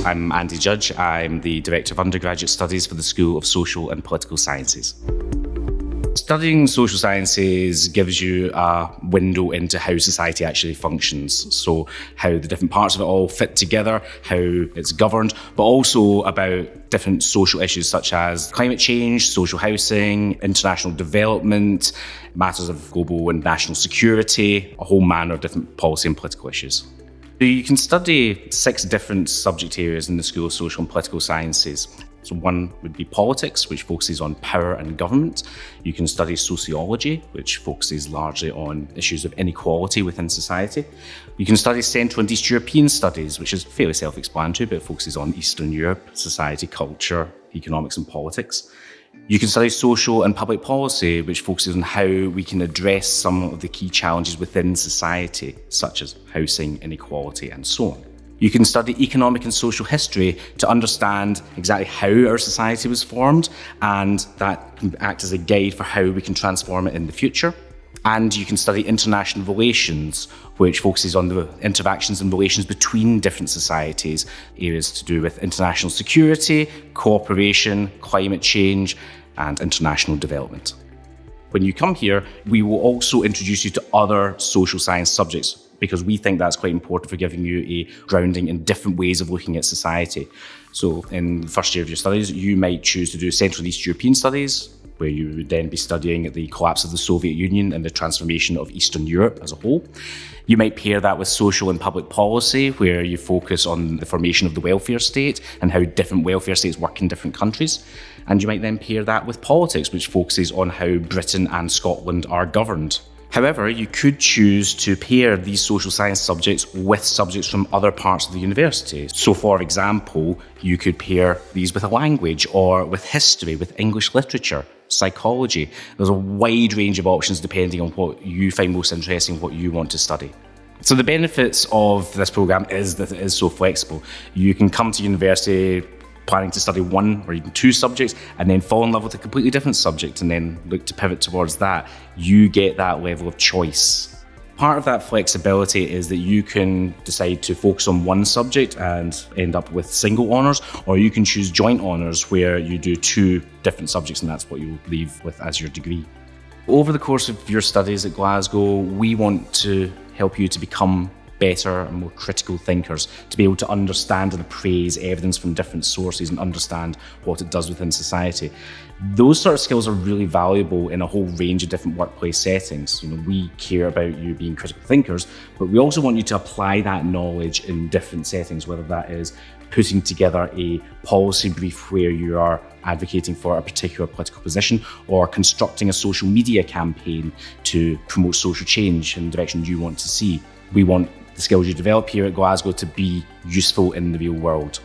I'm Andy Judge. I'm the Director of Undergraduate Studies for the School of Social and Political Sciences. Studying social sciences gives you a window into how society actually functions. So how the different parts of it all fit together, how it's governed, but also about different social issues such as climate change, social housing, international development, matters of global and national security, a whole manner of different policy and political issues. So you can study 6 different subject areas in the School of Social and Political Sciences. So one would be politics, which focuses on power and government. You can study sociology, which focuses largely on issues of inequality within society. You can study Central and East European studies, which is fairly self-explanatory, but it focuses on Eastern Europe, society, culture, economics and politics. You can study social and public policy, which focuses on how we can address some of the key challenges within society, such as housing, inequality, and so on. You can study economic and social history to understand exactly how our society was formed, and that can act as a guide for how we can transform it in the future. And you can study international relations, which focuses on the interactions and relations between different societies, areas to do with international security, cooperation, climate change, and international development. When you come here, we will also introduce you to other social science subjects, because we think that's quite important for giving you a grounding in different ways of looking at society. So in the first year of your studies, you might choose to do Central and East European studies, where you would then be studying the collapse of the Soviet Union and the transformation of Eastern Europe as a whole. You might pair that with social and public policy, where you focus on the formation of the welfare state and how different welfare states work in different countries. And you might then pair that with politics, which focuses on how Britain and Scotland are governed. However, you could choose to pair these social science subjects with subjects from other parts of the university. So for example, you could pair these with a language, or with history, with English literature, psychology. There's a wide range of options depending on what you find most interesting, what you want to study. So the benefits of this programme is that it is so flexible. You can come to university planning to study 1 or even 2 subjects and then fall in love with a completely different subject and then look to pivot towards that. You get that level of choice. Part of that flexibility is that you can decide to focus on one subject and end up with single honours, or you can choose joint honours where you do 2 different subjects and that's what you'll leave with as your degree. Over the course of your studies at Glasgow, we want to help you to become better and more critical thinkers, to be able to understand and appraise evidence from different sources and understand what it does within society. Those sort of skills are really valuable in a whole range of different workplace settings. We care about you being critical thinkers, but we also want you to apply that knowledge in different settings, whether that is putting together a policy brief where you are advocating for a particular political position, or constructing a social media campaign to promote social change in the direction you want to see. We want the skills you develop here at Glasgow to be useful in the real world.